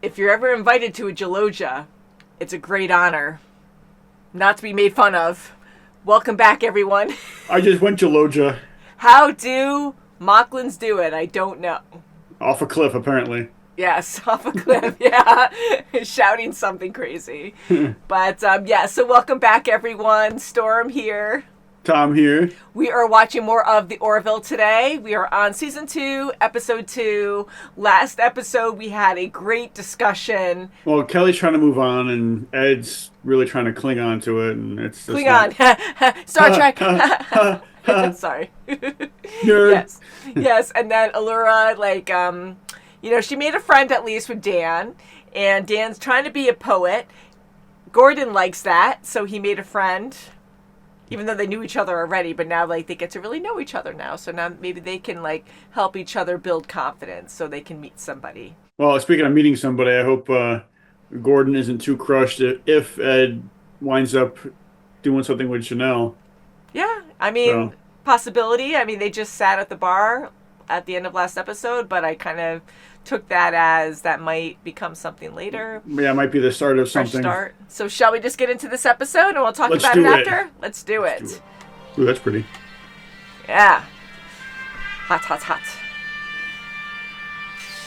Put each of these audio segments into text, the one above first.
if you're ever invited to a Gelogia, it's a great honor. Not to be made fun of. Welcome back, everyone. I just went Gelogia. How do Mocklins do it? I don't know. Off a cliff, apparently. Yes, off a cliff, yeah. Shouting something crazy. But, so welcome back, everyone. Storm here. Tom here. We are watching more of the Orville today. We are on Season 2, Episode 2. Last episode, we had a great discussion. Well, Kelly's trying to move on, and Ed's really trying to cling on to it, and it's just cling on. Star Trek. Sorry. Nerd. Yes, and then Allura, she made a friend at least with Dan, and Dan's trying to be a poet. Gordon likes that, so he made a friend. Even though they knew each other already, but now they get to really know each other now. So now maybe they can help each other build confidence so they can meet somebody. Well, speaking of meeting somebody, I hope Gordon isn't too crushed if Ed winds up doing something with Chanel. Yeah, possibility. They just sat at the bar at the end of last episode, but I kind of took that as that might become something later. Yeah, it might be the start of something. Fresh start. So shall we just get into this episode and we'll talk about it after? Let's do it. Ooh, that's pretty. Yeah. Hot.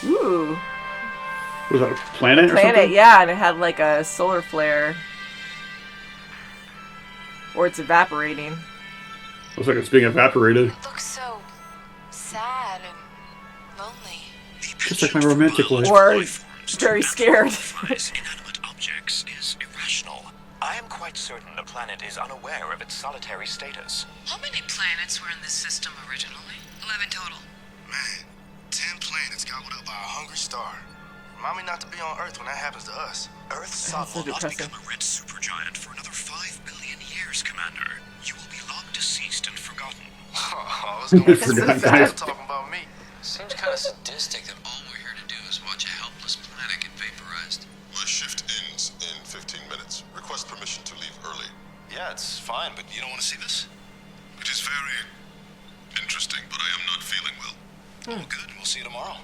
Ooh. Was that a planet or something? Planet, yeah, and it had a solar flare. Or it's evaporating. Looks like it's being evaporated. It looks so sad and lonely. Just like my romantic life. Or very scared. Inanimate objects is irrational. I am quite certain the planet is unaware of its solitary status. How many planets were in this system originally? 11 total. Man, 10 planets got lit up by a hungry star. Remind me not to be on Earth when that happens to us. Earth's sun will not become a red supergiant for another 5 billion years, Commander. You will be long deceased and forgotten. I was going to talking about me. Seems kind of sadistic that all we're here to do is watch a helpless planet get vaporized. My shift ends in 15 minutes. Request permission to leave early. Yeah, it's fine, but you don't want to see this? It is very interesting, but I am not feeling well. Oh, good. We'll see you tomorrow.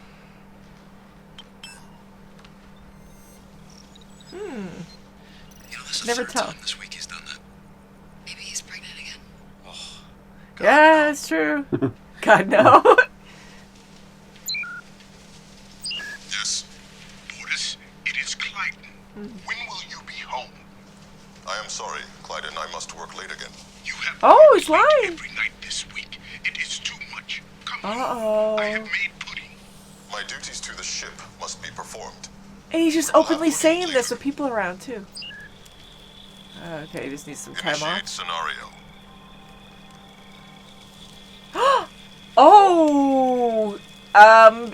This is Never the third tell. time this week he's done that. Maybe he's pregnant again. Oh, God, Yeah, it's true. God, no. Yes. Bortus, it is Klyden. When will you be home? I am sorry, Klyden. I must work late again. You have Oh, he's lying. every night this week. It is too much. Come Uh-oh. on. I have made pudding. My duties to the ship must be performed. And he's just openly saying this with people around, too. Okay, he just needs some time Initiate off. scenario. Oh!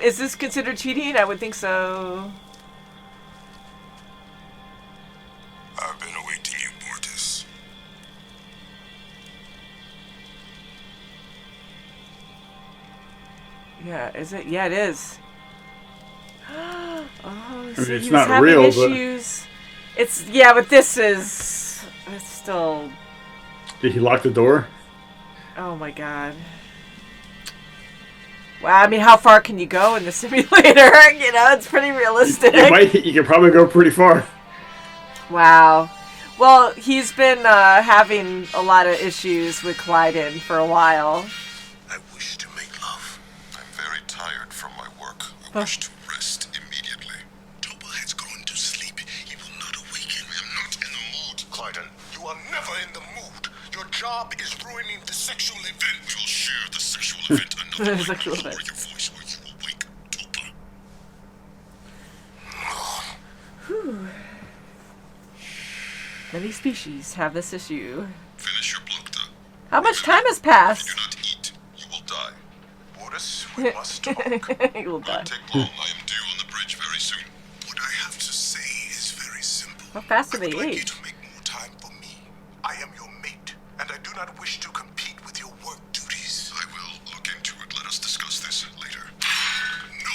Is this considered cheating? I would think so. I've been awaiting you, Bortus. Yeah, is it? Yeah, it is. Oh, so it's he was not having real, but- issues. But this is... It's still... Did he lock the door? Oh my god. Wow, how far can you go in the simulator? It's pretty realistic. You can probably go pretty far. Wow. Well, he's been having a lot of issues with Klyden for a while. I wish to make love. I'm very tired from my work. I wish to rest immediately. Toba has gone to sleep. He will not awaken. I am not in the mood, Klyden. You are never in the mood. Your job is ruining the sexual event. We will share the sexual event another night. Sexual Lower event. your voice or you will wake Toba. Many species have this issue. Finish your plukta. How much time has If passed? you do not eat, you will die. Bortus, we must talk. He will die. Not take long. I am due on the bridge very soon. What I have to say is very simple. How fast do I they would like you age? to make more time for me. I am your mate, and I do not wish to compete with your work duties. I will look into it. Let us discuss this later. No,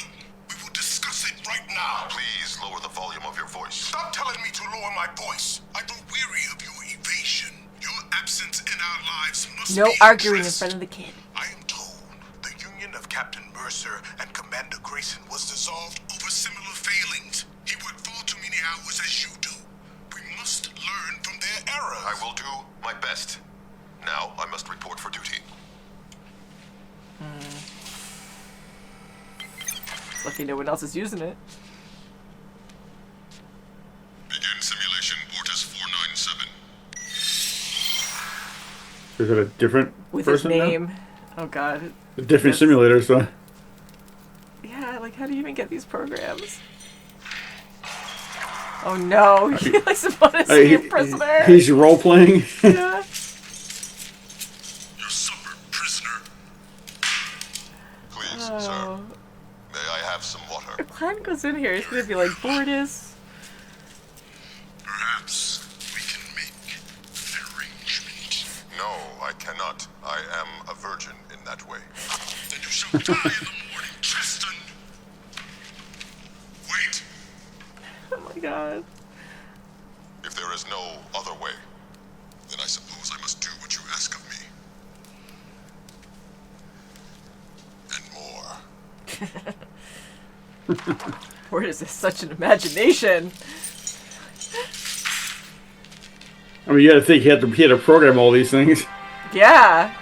we will discuss it right now. Please lower the volume of your voice. Stop telling me to lower my voice. I grow weary of your evasion. Your absence in our lives must No be arguing in addressed. front of the kid. I am told the union of Captain Mercer and Commander Grayson was dissolved over similar failings. He worked hours as you do. We must learn from their errors. I will do my best. Now I must report for duty. Lucky no one else is using it. Begin simulation, Bortus 497. Is it a different With his person now? name. Oh god. A different Yes. simulator, so. Yeah, like how do you even get these programs? Oh no, he doesn't want to see a prisoner. He's role playing. Yeah. Your supper, prisoner. Please, sir, may I have some water? If Klyden goes in here, he's gonna be like, Bortus. Perhaps we can make an arrangement. No, I cannot. I am a virgin in that way. Then you shall die in the morning, Tristan. Wait. Oh my god. If there is no other way, then I suppose I must do what you ask of me. And more. Bortus is such an imagination. I mean, you gotta think he had to program all these things. Yeah.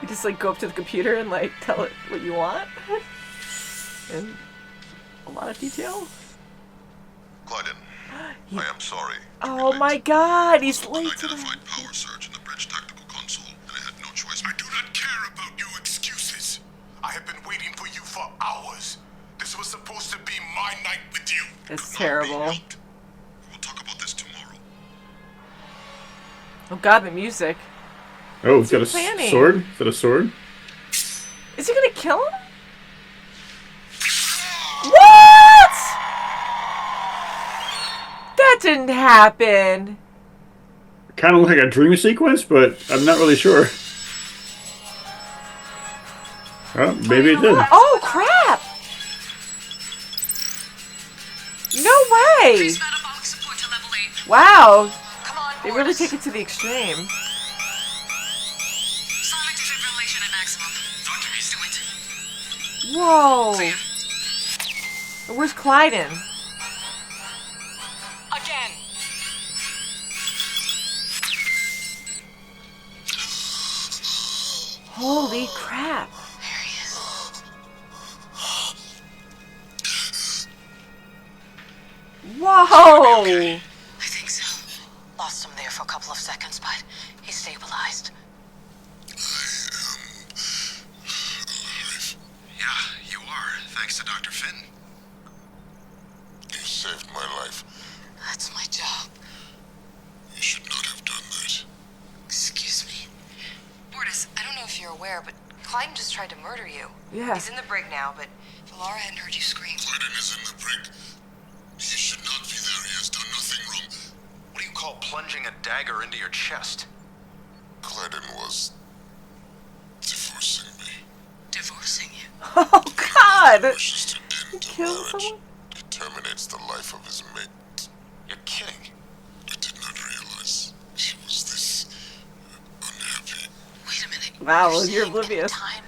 You just like go up to the computer and like tell it what you want. In a lot of detail. Klyden, I am sorry. to Oh be my late. god, he's An late to unidentified power surge in the bridge tactical console, and I had no choice. I do not care about your excuses. I have been waiting for you for hours. This was supposed to be my night with you. It's Not terrible. be helped. We will talk about this tomorrow. Oh god, the music. Oh, he's got a planning? sword? Is that a sword? Is he gonna kill him? What? That didn't happen. Kind of look like a dream sequence, but I'm not really sure. Well, maybe it did. Oh crap! No way! Metabolic support to level 8. Wow, Come on, they really Bortus. take it to the extreme. Sonic defibrillation at maximum. Dr. Reese, do it. Whoa. Where's Klyden? Again. Holy crap. There he is. Whoa! I think so. Lost him there for a couple of seconds, but he's stabilized. Yeah, you are, thanks to Dr. Finn. You saved my life. That's my job. You should not have done that. Excuse me. Bortus, I don't know if you're aware, but Klyden just tried to murder you. Yeah. He's in the brig now, but if Laura hadn't heard you scream. Klyden is in the brig. He should not be there. He has done nothing wrong. What do you call plunging a dagger into your chest? Klyden was divorcing me. Divorcing you? Oh god! Wishes to end the Kill marriage. someone? He terminates the life of his mate. You're kidding. I did not realize she was this unhappy. Wait a minute. Wow, you're saying oblivious. anytime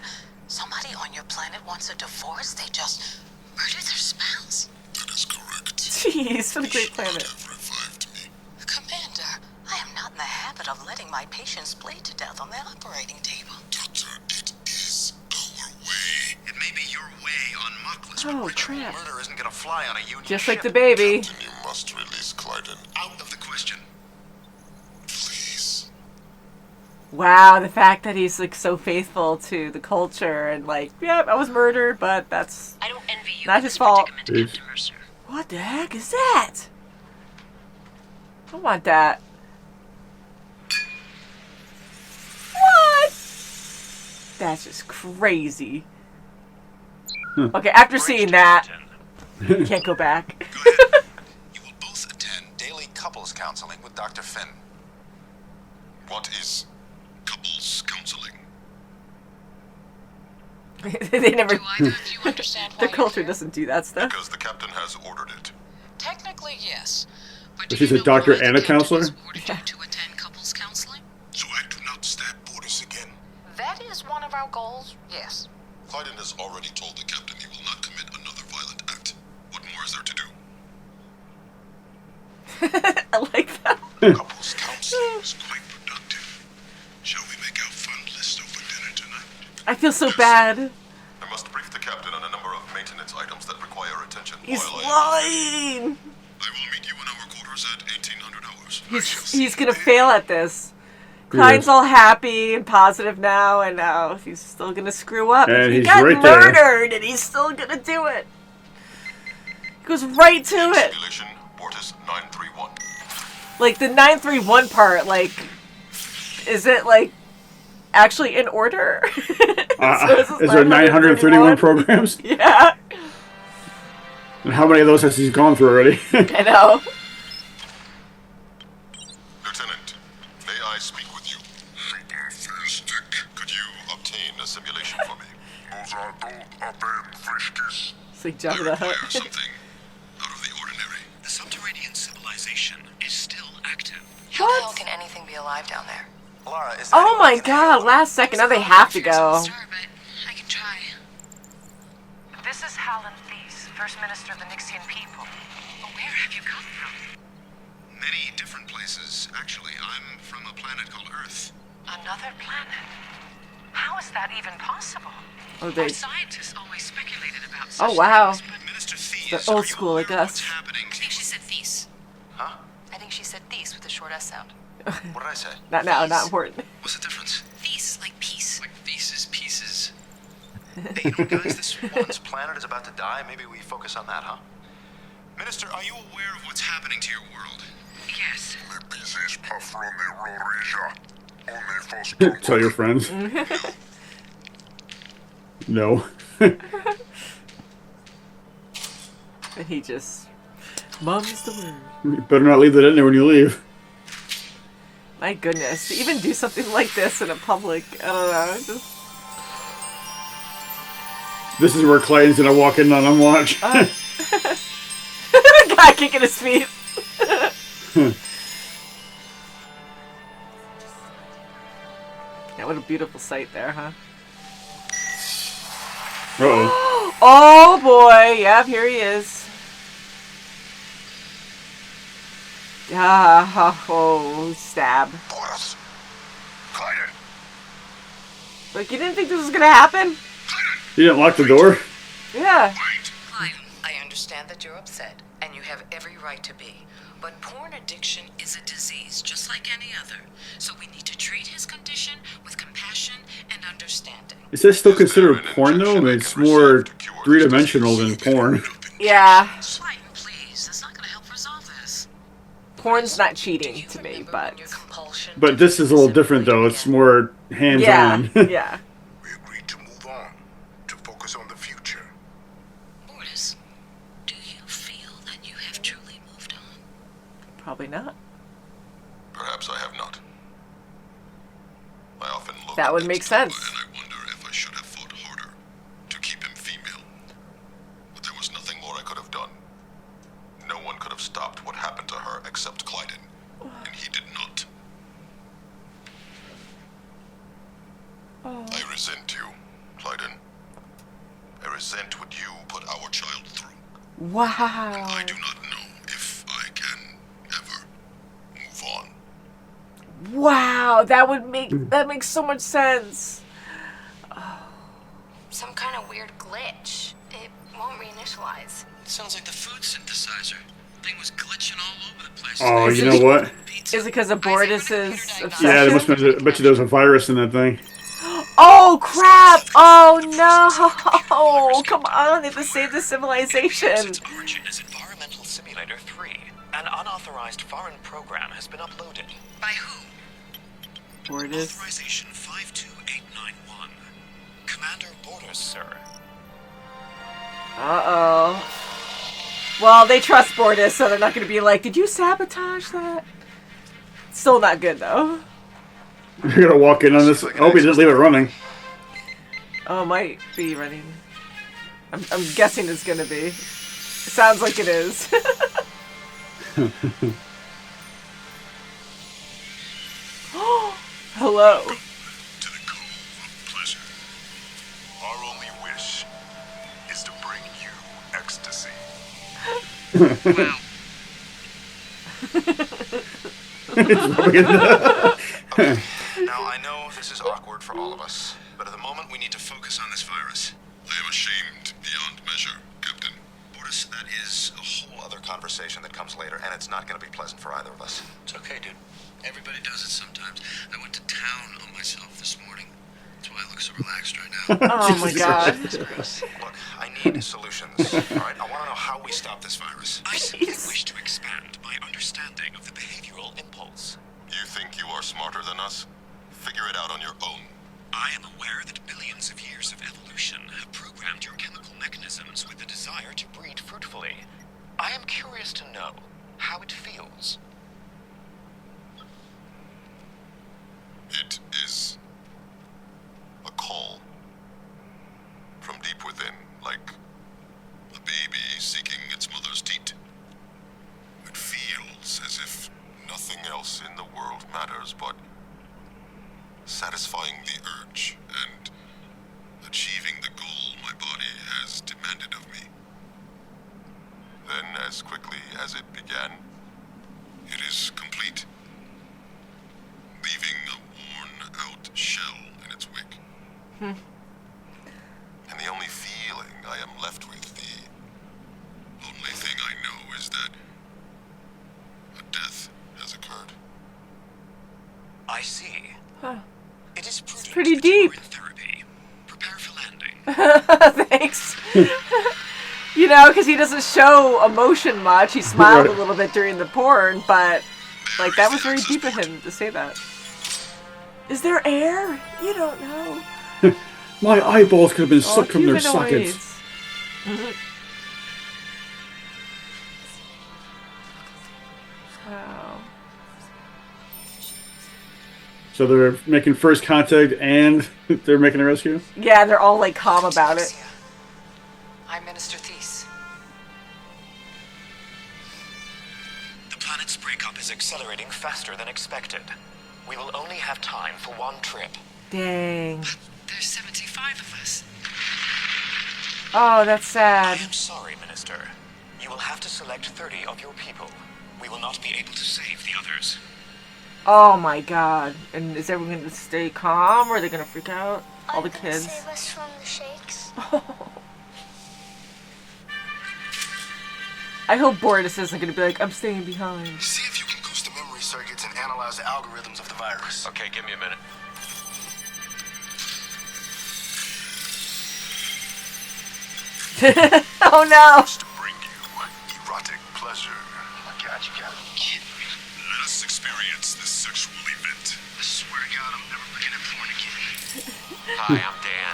somebody on your planet wants a divorce, they just murder their spouse? That is correct. Jeez, what a great Should not planet. have revived me. Commander, I am not in the habit of letting my patients bleed to death on the operating table. Doctor, it is our way. It may be your way on Muckless, Oh, but ritual crap. murder isn't gonna fly on a Union Just ship. like the baby. Then you must release Klyden. Out of the question. Please. Wow, the fact that he's like so faithful to the culture and like, yeah, I was murdered, but that's I don't envy you. not his fault. Jeez. Mercer. What the heck is that? I want that. What? That's just crazy. Okay, after seeing that, you can't go back. Go ahead. You will both attend daily couples counseling with Dr. Finn. What is Couples counseling. They never. Do either of you understand why The you're culture here? doesn't do that stuff. because the captain has ordered it. Technically, yes. But So do she's you a know doctor why the and a captain counselor? has ordered you to attend couples counseling? So I do not stab Bortus again. That is one of our goals, yes. Klyden has already told the captain he will not commit another violent act. What more is there to do? I like that. Couples counseling was quite productive. Shall we make our fund list over dinner tonight? I feel so bad. I must brief the captain on a number of maintenance items that require attention. He's while lying. I will meet you in our quarters at 1800 hours. He's gonna fail at this. Klein's all happy and positive now, and now he's still gonna screw up. And He he's got right there. murdered, and he's still gonna do it. He goes right to it. Simulation, Bortus 931. Like the 931 part, like, is it like actually in order? Is there 931 programs? Yeah. And how many of those has he gone through already? I know. Lieutenant, may I speak with you? Fantastic. Could you obtain a simulation for me? Those are friskies. It's like Jabba I the require Hutt. something out of the ordinary. The subterranean civilization is still active. How the hell can anything be alive down there? Laura, is Oh my god, last second. Now they have to go. Sure, but I can try. This is Helen Thies, First Minister of the Nixian people. Where have you come from? Many different places. Actually, I'm from a planet called Earth. Another planet? How is that even possible? Oh, they. Our scientists always speculated about such Oh wow. things, but Minister Thies, They're old are you school, aware like of us. what's happening I think she said Thies. Huh? I think she said Thies with a short S sound. What did I say? Not now. Not important. What's the difference? Thies, like peace. Like thesis pieces. Hey, you know, guys, this woman's planet is about to die. Maybe we focus on that, huh? Minister, are you aware of what's happening to your world? Yes. Tell your friends. No. And he just. Mum's the word. You better not leave that in there when you leave. My goodness. To even do something like this in a public. I don't know. It's just. This is where Clayton's gonna walk in on him, watch. The guy kicking his feet. Yeah, what a beautiful sight there, huh? Uh-oh. Oh boy, yep, here he is. Ah, oh, stab. Bortus. Klyden. Like, you didn't think this was gonna happen? You didn't lock the door? Yeah. Klyden, I understand that you're upset, and you have every right to be. But porn addiction is a disease, just like any other. So we need to treat his condition with compassion and understanding. Is this still considered porn, though? I mean, it's more three-dimensional than porn. Yeah. Klyden, please, that's not gonna help resolve this. Porn's not cheating to me, but. But this is a little different, though. It's more hands-on. Yeah. Yeah. We agreed to move on, to focus on the future. Bortus, do you feel that you have truly moved on? Probably not. Perhaps I have not. I often look That would at make Stella sense. and I wonder if I should have fought harder to keep him female. But there was nothing more I could have done. No one could have stopped what happened to her except Klyden, and he did not. I resent you, Klyden. I resent what you put our child through. Wow. I do not know if I can ever move on. Wow, that makes so much sense. Some kind of weird glitch. It won't reinitialize. Sounds like the food synthesizer. Thing was glitching all over the place. Oh, you know what? Is it because of Bortus's obsession? Yeah, there must have been, I bet you there was a virus in that thing. Oh crap! Oh no! Come on, they have to save the civilization. Its origin is Environmental Simulator 3. An unauthorized foreign program has been uploaded. By who? Bortus. Authorization 52891. Commander Bortus, sir. Uh-oh. Well, they trust Bortus, so they're not going to be like, did you sabotage that? Still not good, though. You're gonna walk in on this. I hope he didn't leave it running. Oh, might be running. I'm guessing it's going to be. It sounds like it is. Hello. To the Cove of Pleasure. Our only wish is to bring you ecstasy. Wow. Okay, now I know this is awkward for all of us, but at the moment we need to focus on this virus. I am ashamed beyond measure, Captain. Bortus, that is a whole other conversation that comes later, and it's not going to be pleasant for either of us. It's okay, dude. Everybody does it sometimes. I went to town on myself this morning. That's why I look so relaxed right now. Oh my god. Look, I need solutions, all right? I want to know how we stop this virus. I simply wish to expand my understanding of the behavioral impulse. You think you are smarter than us? Figure it out on your own. I am aware that billions of years of evolution have programmed your chemical mechanisms with the desire to breed fruitfully. I am curious to know how it feels. It is a call from deep within, like a baby seeking its mother's teat. It feels as if nothing else in the world matters but satisfying the urge and achieving the goal my body has demanded of me. Then, as quickly as it began, it is complete, leaving a worn-out shell in its wake. And the only feeling I am left with, the only thing I know is that a death has occurred. I see. Huh. It is prudent pretty that you are deep. in therapy. Prepare for landing. Thanks. You know, because he doesn't show emotion much. He smiled a little bit during the porn, but like that was very deep of him to say that. Is there air? You don't know. My eyeballs could have been sucked from their sockets. Wow. So they're making first contact and they're making a rescue? Yeah, they're all like calm about it. I'm Minister Thies. The planet's breakup is accelerating faster than expected. We will only have time for one trip. Dang. There's 75 of us. Oh, that's sad. I am sorry, Minister. You will have to select 30 of your people. We will not be able to save the others. Oh my god. And is everyone going to stay calm or are they going to freak out? All the kids. Save us from the shakes. I hope Bortus isn't going to be like, I'm staying behind. See if you can boost the memory circuits and analyze the algorithms of the virus. Okay, give me a minute. Oh no! To bring you erotic pleasure. Oh my God, you gotta be kidding me. Let us experience this sexual event. I swear to God, I'm never looking at porn again. Hi, I'm Dan.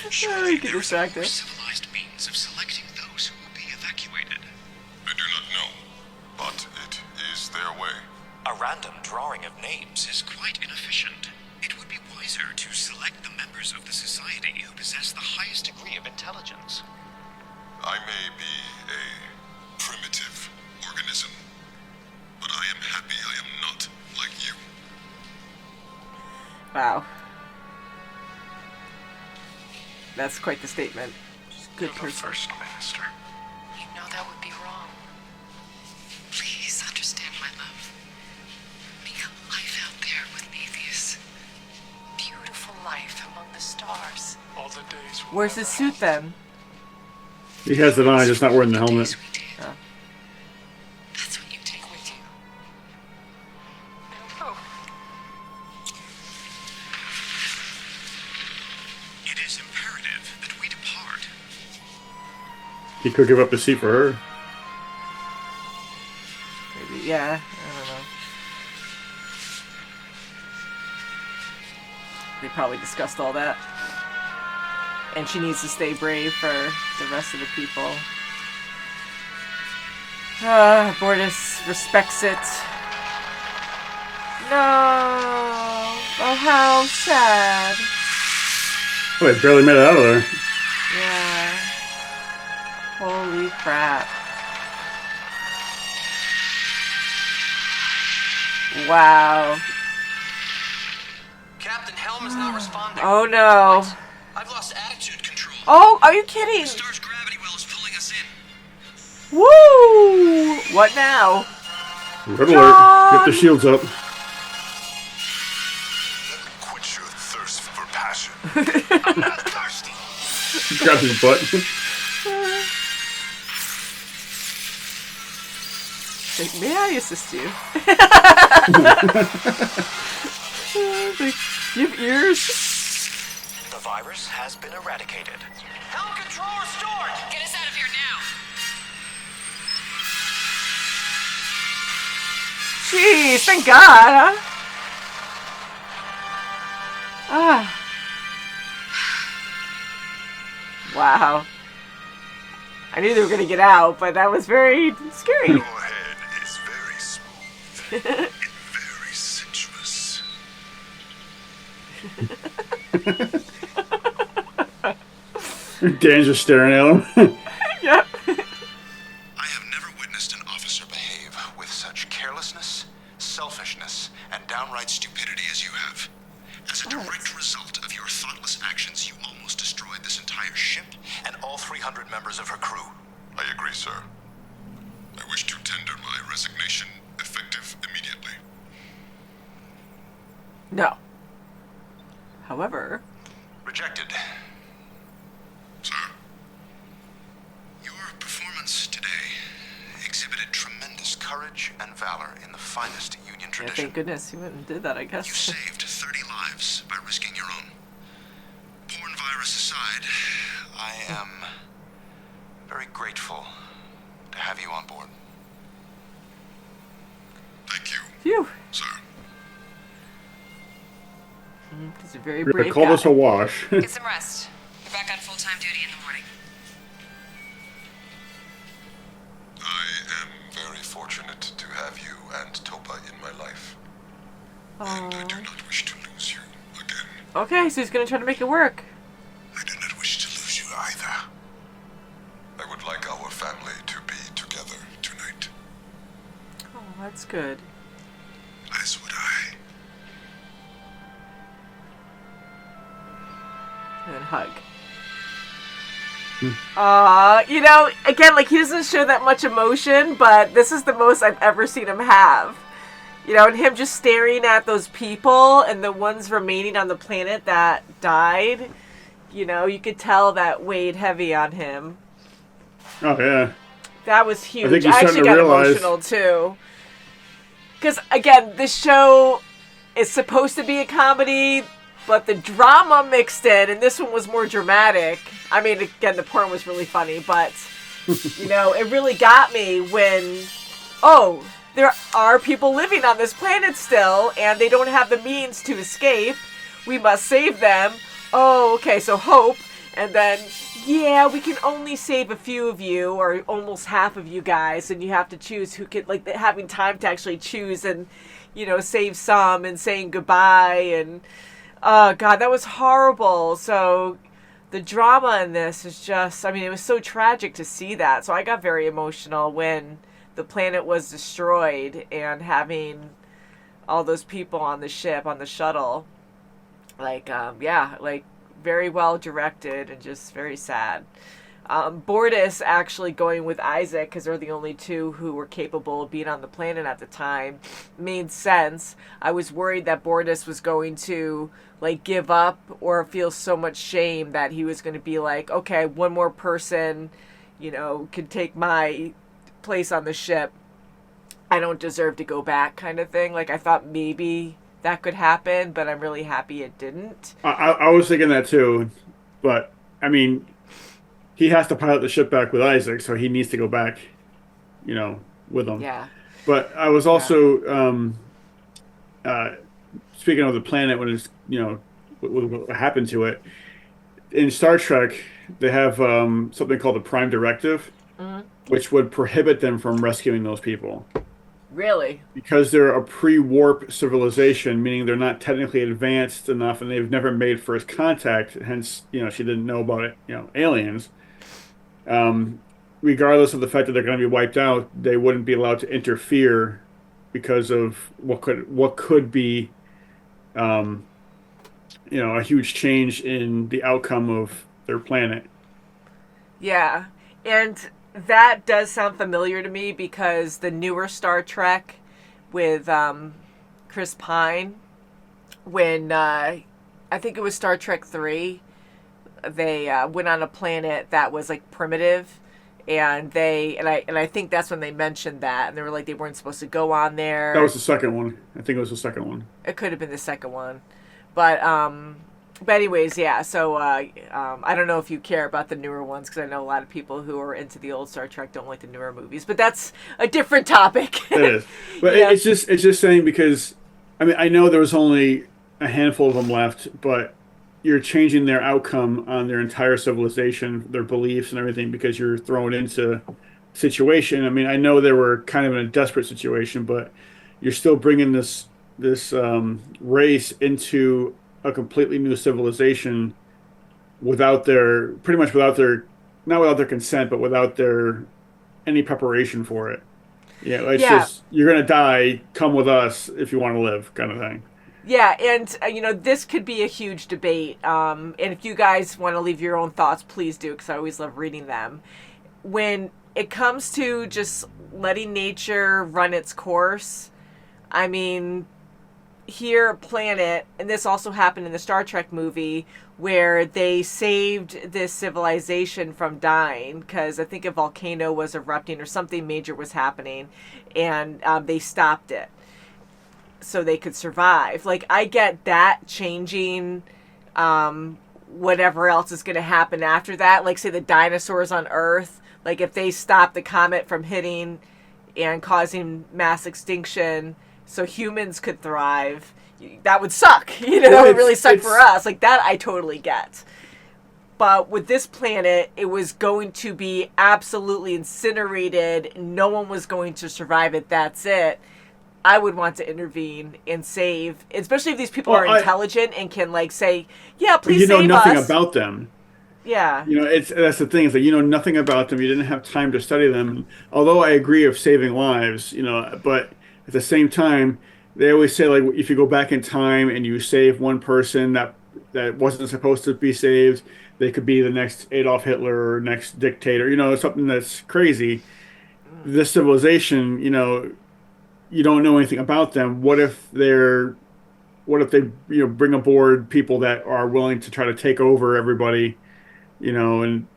Surely get distracted. Civilized means of selecting those who will be evacuated. I do not know, but it is their way. A random drawing of names is quite inefficient. It would be wiser to select the members of the society who possess the highest degree of intelligence. I may be a primitive organism, but I am happy I am not like you. Wow. That's quite the statement. Good person. First Minister. You know that would be wrong. Please understand my love. Make a life out there with Atheus. Beautiful life among the stars. All the days. Where's his suit then? He has it on, just not wearing the helmet. Oh. That's what you take with you. Oh. It is imperative that we depart. He could give up his seat for her. Maybe, yeah. I don't know. They probably discussed all that. And she needs to stay brave for the rest of the people. Bortus respects it. No! Oh, how sad. Oh, they barely made it out of there. Yeah. Holy crap. Wow. Captain Helm is not responding. Oh no. I've lost attitude control. Oh, are you kidding? Star's gravity well is pulling us in. Woo! What now? Red alert. Get the shields up. Let me quench your thirst for passion. I'm not thirsty. Grab his butt. Like, may I assist you? Like, you have ears? The virus has been eradicated. Helm control restored. Get us out of here now. Jeez, thank God, huh? Ah. Wow. I knew they were going to get out, but that was very scary. Your head is very smooth and very sensuous. Dan's just staring at him. Yep. I have never witnessed an officer behave with such carelessness, selfishness, and downright stupidity as you have. As a direct result of your thoughtless actions, you almost destroyed this entire ship and all 300 members of her crew. I agree, sir. I wish to tender my resignation effective immediately. No. However, Rejected. Sir, Your performance today exhibited tremendous courage and valor in the finest Union yeah, tradition. thank goodness you went and did that, I You guess. saved 30 lives by risking your own. Porn virus aside, I am very grateful to have you on board. thank you, Phew. sir. He's a very They brave call guy. this a wash. Get some rest. You're back on full-time duty in the morning. I am very fortunate to have you and Topa in my life. And I do not wish to lose you again. Okay, so he's going to try to make it work. I do not wish to lose you either. I would like our family to be together tonight. Oh, that's good. As would I. And then hug. You know, again, like, he doesn't show that much emotion, but this is the most I've ever seen him have. You know, and him just staring at those people and the ones remaining on the planet that died, you know, you could tell that weighed heavy on him. Oh, yeah. That was huge. think he's I starting actually to got realize- emotional, too. Because, again, this show is supposed to be a comedy, but the drama mixed in, and this one was more dramatic. I mean, again, the porn was really funny, but, you know, it really got me when, oh, there are people living on this planet still, and they don't have the means to escape. We must save them. Oh, okay, so hope. And then, yeah, we can only save a few of you, or almost half of you guys, and you have to choose who could, like, having time to actually choose and, you know, save some and saying goodbye. And, oh, God, that was horrible. So the drama in this is just, I mean, it was so tragic to see that. So I got very emotional when the planet was destroyed and having all those people on the ship, on the shuttle. Like, yeah, like, very well directed and just very sad. Bortus actually going with Isaac, because they're the only two who were capable of being on the planet at the time, made sense. I was worried that Bortus was going to, like, give up or feel so much shame that he was going to be like, okay, one more person, you know, could take my place on the ship. I don't deserve to go back, kind of thing. Like, I thought maybe that could happen, but I'm really happy it didn't. I was thinking that too, but I mean, he has to pilot the ship back with Isaac, so he needs to go back, you know, with him. Yeah. But I was also speaking of the planet when it's, you know, what happened to it. In Star Trek, they have something called the Prime Directive, which would prohibit them from rescuing those people. Really? Because they're a pre-warp civilization, meaning they're not technically advanced enough, and they've never made first contact. Hence, you know, she didn't know about it. You know, aliens. Regardless of the fact that they're going to be wiped out, they wouldn't be allowed to interfere because of what could be, you know, a huge change in the outcome of their planet. Yeah. And that does sound familiar to me because the newer Star Trek with Chris Pine, when I think it was Star Trek 3, they went on a planet that was like primitive, and I think that's when they mentioned that, and they were like they weren't supposed to go on there. That was the second one. I think it was the second one. It could have been the second one, but anyways, yeah. So I don't know if you care about the newer ones because I know a lot of people who are into the old Star Trek don't like the newer movies, but that's a different topic. It is, but Yeah. it's just saying because I mean I know there was only a handful of them left, but you're changing their outcome on their entire civilization, their beliefs and everything because you're thrown into situation. I mean, I know they were kind of in a desperate situation, but you're still bringing this race into a completely new civilization without their not without their consent, but without their any preparation for it. Yeah, it's just you're gonna die. Come with us if you want to live, kind of thing. Yeah, and this could be a huge debate. And if you guys want to leave your own thoughts, please do, because I always love reading them. When it comes to just letting nature run its course, I mean, here, Planet, and this also happened in the Star Trek movie, where they saved this civilization from dying, because I think a volcano was erupting or something major was happening, and they stopped it so they could survive. Like, I get that changing whatever else is going to happen after that. Like, say the dinosaurs on Earth, like if they stop the comet from hitting and causing mass extinction so humans could thrive, that would suck. That would really suck for us. Like, that I totally get. But with this planet, it was going to be absolutely incinerated. No one was going to survive it. That's it. I would want to intervene and save, especially if these people are intelligent and can like say, "Yeah, please save us." You know nothing about them. Yeah. That's the thing is that you know nothing about them. You didn't have time to study them. And although I agree of saving lives, but at the same time, they always say like if you go back in time and you save one person that wasn't supposed to be saved, they could be the next Adolf Hitler or next dictator. Something that's crazy. This civilization, you don't know anything about them. What if they bring aboard people that are willing to try to take over everybody, and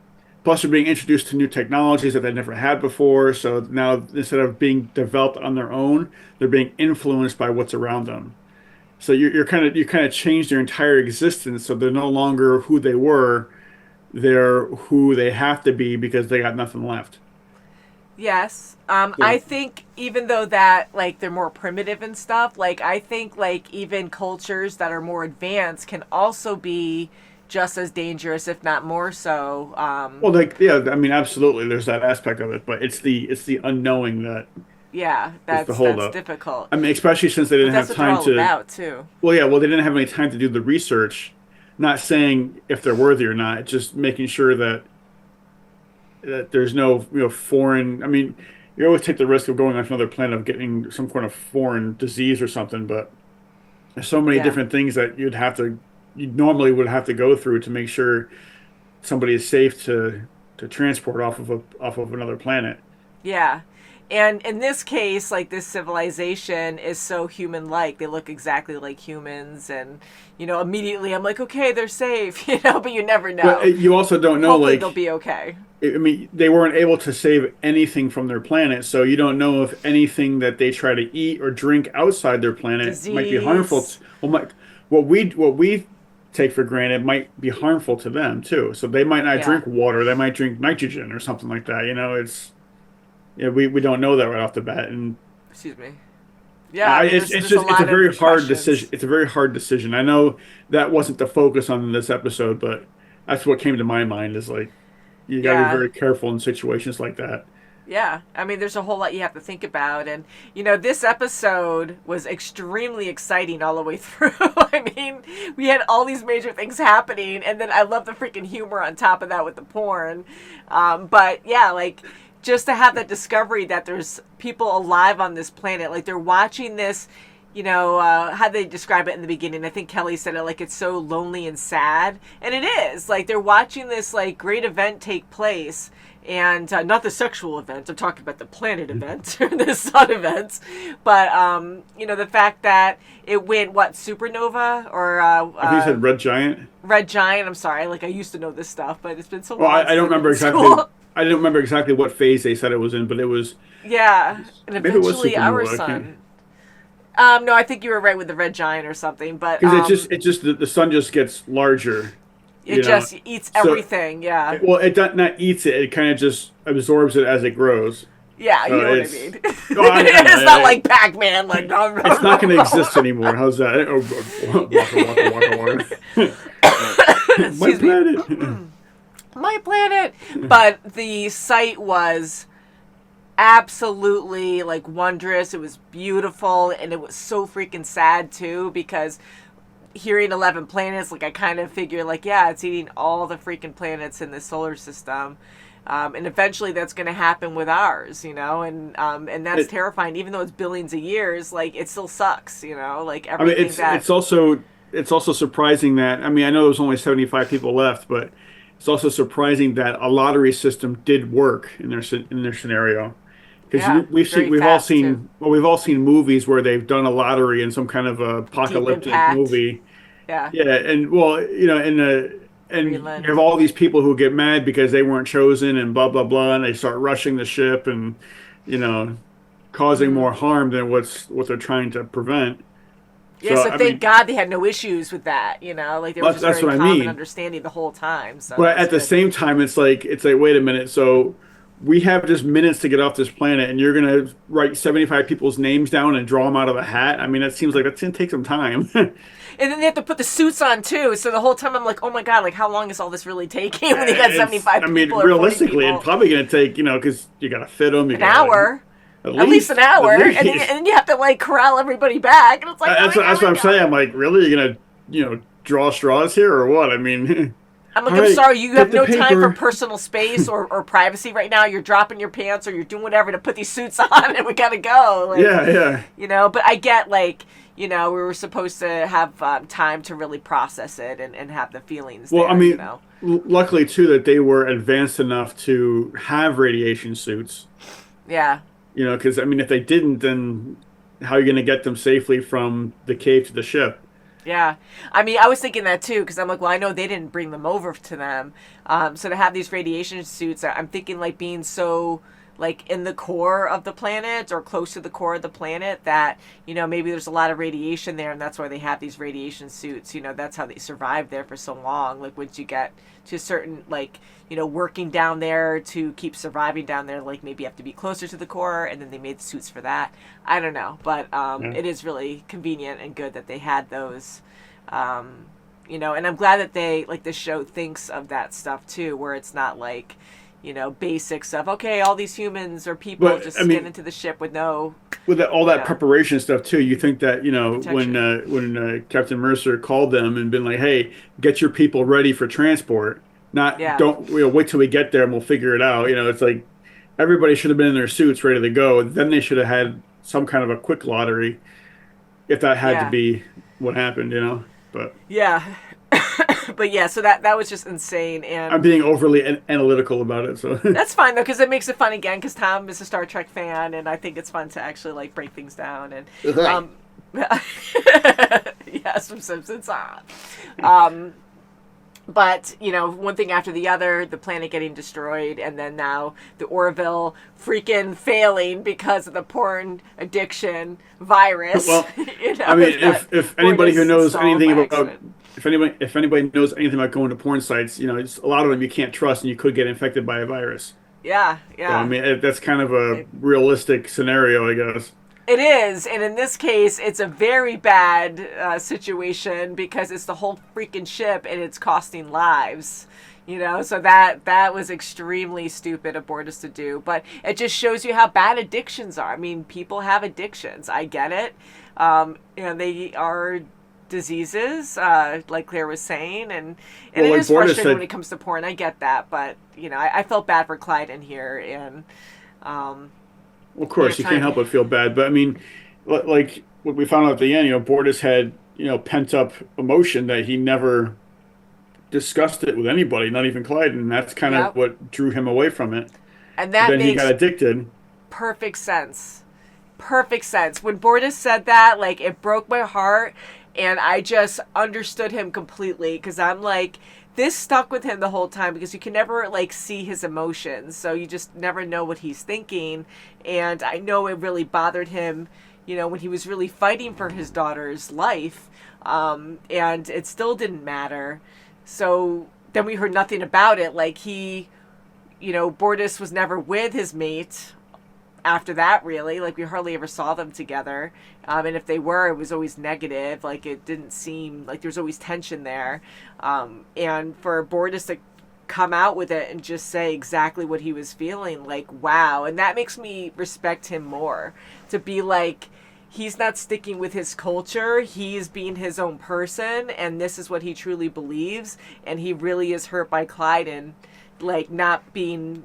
plus they're being introduced to new technologies that they never had before. So now instead of being developed on their own, they're being influenced by what's around them. So you kind of change their entire existence. So they're no longer who they were. They're who they have to be because they got nothing left. Yes. I think even though that, like, they're more primitive and stuff, like, I think, like, even cultures that are more advanced can also be just as dangerous, if not more so. Well, I mean, absolutely, there's that aspect of it, but it's the unknowing that that's the holdup. difficult. I mean, especially since they didn't have time to. About, too. Well, yeah, they didn't have any time to do the research. Not saying if they're worthy or not, just making sure that there's no foreign. I mean, you always take the risk of going on another planet of getting some kind of foreign disease or something, but there's so many different things that you normally would have to go through to make sure somebody is safe to transport off of another planet. Yeah. And in this case, like, this civilization is so human-like. They look exactly like humans, and immediately I'm like, okay, they're safe, but you never know. But you also don't know. Hopefully like they'll be okay. I mean, they weren't able to save anything from their planet, so you don't know if anything that they try to eat or drink outside their planet might be harmful. What we take for granted might be harmful to them too. So they might not drink water; they might drink nitrogen or something like that. We don't know that right off the bat. And excuse me. Yeah, it's a very hard decision. It's a very hard decision. I know that wasn't the focus on this episode, but that's what came to my mind. Is like. You got to be very careful in situations like that. Yeah. I mean, there's a whole lot you have to think about. And, this episode was extremely exciting all the way through. I mean, we had all these major things happening. And then I love the freaking humor on top of that with the porn. But, yeah, like, just to have that discovery that there's people alive on this planet. Like, they're watching this how they describe it in the beginning. I think Kelly said it like it's so lonely and sad. And it is. Like, they're watching this, like, great event take place. And not the sexual event. I'm talking about the planet event, or the sun events. But, the fact that it went, supernova? Or I think you said red giant. Red giant. I'm sorry. Like, I used to know this stuff, but it's been so long. Well, I don't remember exactly. I didn't remember exactly what phase they said it was in, but it was. Yeah, and maybe it was eventually our supernova, sun. No, I think you were right with the red giant or something, but because it just the sun just gets larger. It just eats everything. Yeah. Well, it not eats it. It kind of just absorbs it as it grows. Yeah, you know what I mean. It's not like Pac-Man. Like, it's not going to exist anymore. How's that? My planet. My planet. But the site was absolutely, like, wondrous. It was beautiful, and it was so freaking sad too, because hearing 11 planets, like, I kind of figure, like, yeah, it's eating all the freaking planets in the solar system. And eventually that's going to happen with ours, and that's terrifying. Even though it's billions of years, like, it still sucks, like everything. It's also surprising that, I know there's only 75 people left, but it's also surprising that a lottery system did work in their scenario. Because we've all seen movies where they've done a lottery in some kind of apocalyptic movie. Yeah. Yeah, and you have all these people who get mad because they weren't chosen and blah blah blah, and they start rushing the ship and causing more harm than what they're trying to prevent. Yeah, so thank God they had no issues with that. Like, they were just very calm and understanding the whole time. So but at the same time, it's like wait a minute, so we have just minutes to get off this planet, and you're going to write 75 people's names down and draw them out of a hat? That seems like that's going to take some time. And then they have to put the suits on, too. So the whole time I'm like, oh, my God, like, how long is all this really taking when you got 75 people? Realistically, it's probably going to take, because you got to fit them. An hour. At least an hour. And then you have to, like, corral everybody back. And it's like, that's what I'm saying. I'm like, really? You're going to, draw straws here or what? I'm sorry, you have no time for personal space or privacy right now. You're dropping your pants or you're doing whatever to put these suits on, and we gotta go. Like, yeah. But I get, like, we were supposed to have time to really process it and have the feelings. Well, there, luckily, too, that they were advanced enough to have radiation suits. Yeah. Because, if they didn't, then how are you going to get them safely from the cave to the ship? Yeah. I was thinking that too, because I'm like, well, I know they didn't bring them over to them. So to have these radiation suits, I'm thinking, like, being so, like, in the core of the planet or close to the core of the planet that, maybe there's a lot of radiation there, and that's why they have these radiation suits. That's how they survived there for so long. Like, once you get to a certain, like, working down there to keep surviving down there, like, maybe you have to be closer to the core, and then they made the suits for that. I don't know, but it is really convenient and good that they had those, and I'm glad that they, like, this show thinks of that stuff too, where it's not like, basics of, okay, all these humans or people just get into the ship with no... With all that preparation stuff too, you think that, when Captain Mercer called them and been like, hey, get your people ready for transport, don't wait till we get there and we'll figure it out. It's like everybody should have been in their suits ready to go. Then they should have had some kind of a quick lottery if that had to be what happened, but yeah. But yeah, so that was just insane, and I'm being overly analytical about it, so that's fine though, because it makes it fun again. Because Tom is a Star Trek fan, and I think it's fun to actually, like, break things down and yes, from Simpsons on. But, one thing after the other, the planet getting destroyed, and then now the Orville freaking failing because of the porn addiction virus. Well, if anybody who knows anything about if anybody knows anything about going to porn sites, it's, a lot of them you can't trust, and you could get infected by a virus. Yeah. So, that's kind of a realistic scenario, I guess. It is, and in this case, it's a very bad situation because it's the whole freaking ship, and it's costing lives. So that was extremely stupid of Bortus to do, but it just shows you how bad addictions are. People have addictions. I get it. They are diseases, like Claire was saying, and it is frustrating when it comes to porn. I get that, but I felt bad for Klyden here, and of course, you can't help but feel bad. But like what we found out at the end, Bortus had, pent up emotion that he never discussed it with anybody, not even Klyden. And that's kind of Yep. what drew him away from it. And But that then he makes got addicted. perfect sense. Perfect sense. When Bortus said that, like, it broke my heart, and I just understood him completely, because I'm like, this stuck with him the whole time, because you can never, like, see his emotions, so you just never know what he's thinking, and I know it really bothered him, when he was really fighting for his daughter's life, and it still didn't matter. So then we heard nothing about it, like, Bortus was never with his mate after that, really. Like, we hardly ever saw them together, and if they were, it was always negative. Like, it didn't seem like there was always tension there, and for Bortus to come out with it and just say exactly what he was feeling, like, wow. And that makes me respect him more, to be like, he's not sticking with his culture, he's being his own person, and this is what he truly believes, and he really is hurt by Klyden, like, not being,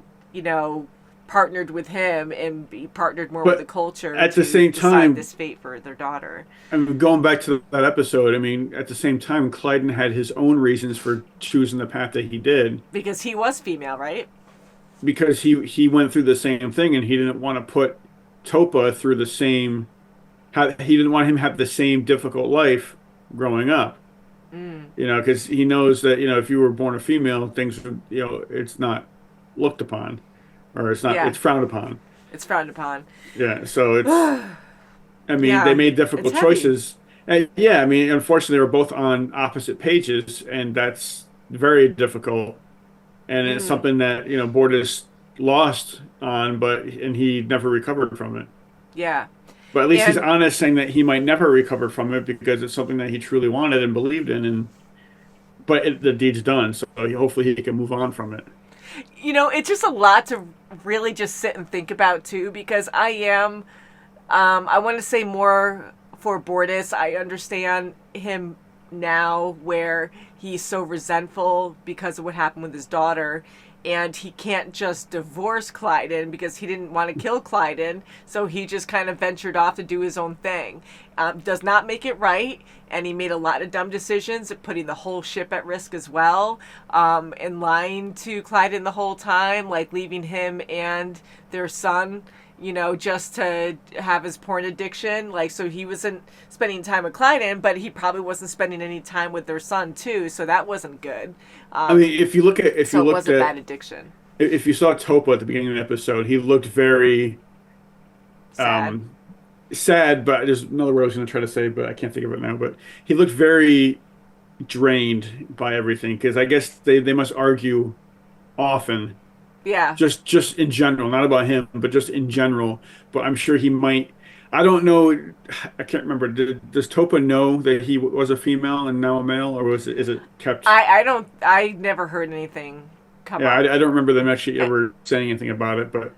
partnered with him and be partnered more with the culture at to the same decide time, this fate for their daughter. I mean, going back to that episode, I mean, at the same time, Klyden had his own reasons for choosing the path that he did. Because he was female, right? Because he went through the same thing, and he didn't want to put Topa through the same. He didn't want him to have the same difficult life growing up. Because he knows that if you were born a female, things would, it's not looked upon. Or it's not. Yeah. It's frowned upon. It's frowned upon. Yeah. So it's. I mean, Yeah, they made difficult it's heavy. choices. And yeah. I mean, unfortunately, they were both on opposite pages, and that's very difficult. And it's something that Bortus lost on, and he never recovered from it. Yeah. But at least he's And- honest, saying that he might never recover from it because it's something that he truly wanted and believed in. But the deed's done, so hopefully he can move on from it. It's just a lot to really just sit and think about, too, because I want to say more for Bortus. I understand him now, where he's so resentful because of what happened with his daughter, and he can't just divorce Klyden because he didn't want to kill Klyden, so he just kind of ventured off to do his own thing. Does not make it right, and he made a lot of dumb decisions, putting the whole ship at risk as well, and lying to Klyden the whole time, like leaving him and their son, just to have his porn addiction. Like, so he wasn't spending time with Klyden, but he probably wasn't spending any time with their son too, so that wasn't good. I mean, if you look at it was a bad addiction. If you saw Topa at the beginning of the episode, he looked very sad, but there's another word I was going to try to say, but I can't think of it now. But he looked very drained by everything, because I guess they must argue often. Yeah. Just in general, not about him, but just in general. But I'm sure he might. I don't know. I can't remember. Does Topa know that he was a female and now a male, or is it kept? I never heard anything come up. I don't remember them actually ever saying anything about it, but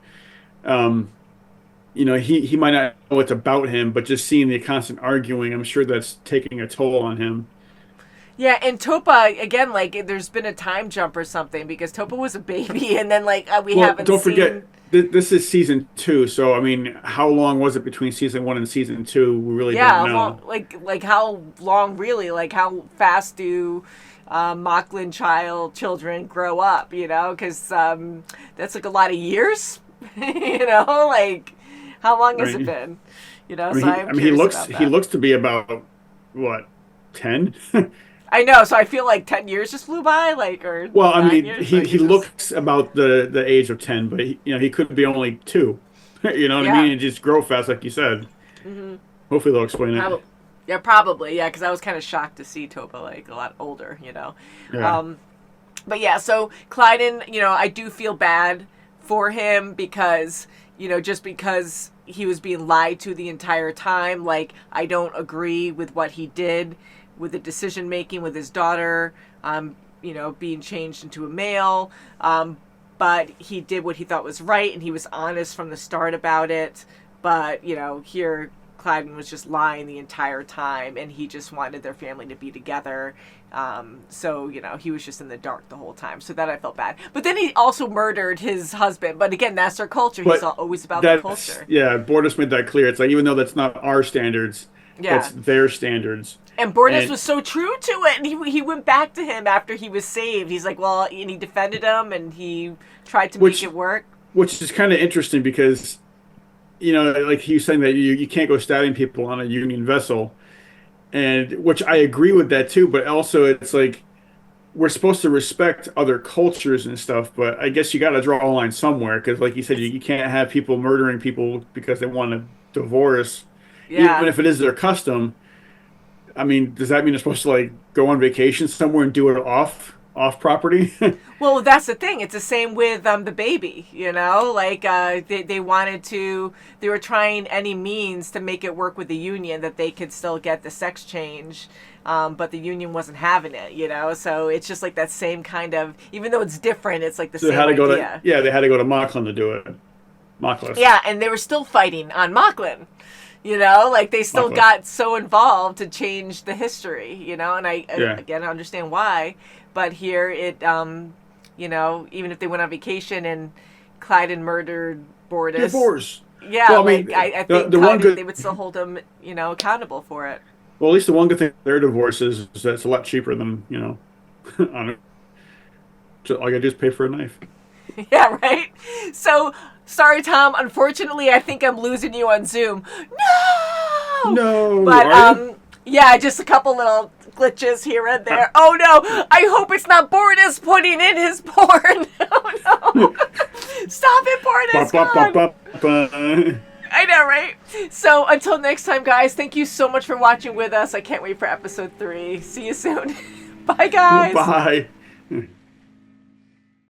he might not know it's about him, but just seeing the constant arguing, I'm sure that's taking a toll on him. Yeah, and Topa, again, like, there's been a time jump or something, because Topa was a baby, and then, like, we haven't don't seen... forget, this is season 2, so, I mean, how long was it between season 1 and season 2? We really don't know. Like, how long, really? Like, how fast do Mocklin children grow up, Because that's, like, a lot of years, Like, how long has it been? He looks to be about, what, 10? I know, so I feel like 10 years just flew by, like, or well, I 9 mean, years, he looks about the age of 10, but he could be only 2. You know what I mean? And just grow fast, like you said. Mm-hmm. Hopefully they'll explain it. Yeah, probably. Yeah, because I was kind of shocked to see Topa, like, a lot older. Yeah. But yeah, so Klyden, I do feel bad for him because just because he was being lied to the entire time, like, I don't agree with what he did with the decision making with his daughter, being changed into a male. But he did what he thought was right, and he was honest from the start about it. But, here Klyden was just lying the entire time, and he just wanted their family to be together. So, he was just in the dark the whole time. So that I felt bad. But then he also murdered his husband. But again, that's their culture. He's always about the culture. Yeah, Bortus made that clear. It's like, even though that's not our standards, Yeah. That's their standards. And Bortus was so true to it, and he went back to him after he was saved. He's like, well, and he defended him, and he tried to make it work. Which is kind of interesting because, like he was saying that you can't go stabbing people on a Union vessel, and which I agree with that too. But also, it's like we're supposed to respect other cultures and stuff, but I guess you got to draw a line somewhere because, like you said, you can't have people murdering people because they want a divorce, even if it is their custom. I mean, does that mean they're supposed to like go on vacation somewhere and do it off property? Well, that's the thing. It's the same with the baby. Like they wanted to. They were trying any means to make it work with the union that they could still get the sex change, but the union wasn't having it. So it's just like that same kind of. Even though it's different, it's like the same they had to idea. They had to go to Mocklin to do it. Mocklin. Yeah, and they were still fighting on Mocklin. Like they still got so involved to change the history, and again, I understand why, but here it, even if they went on vacation and Klyden murdered Bortus. Yeah, well, I think they would still hold him, accountable for it. Well, at least the one good thing their divorce is that it's a lot cheaper than, all I gotta do is pay for a knife. Yeah, right? So, sorry, Tom. Unfortunately, I think I'm losing you on Zoom. No! But, yeah, just a couple little glitches here and there. Oh, no! I hope it's not Bortus putting in his porn! Oh, no! Stop it, Bortus! I know, right? So, until next time, guys, thank you so much for watching with us. I can't wait for episode 3. See you soon. Bye, guys! Bye!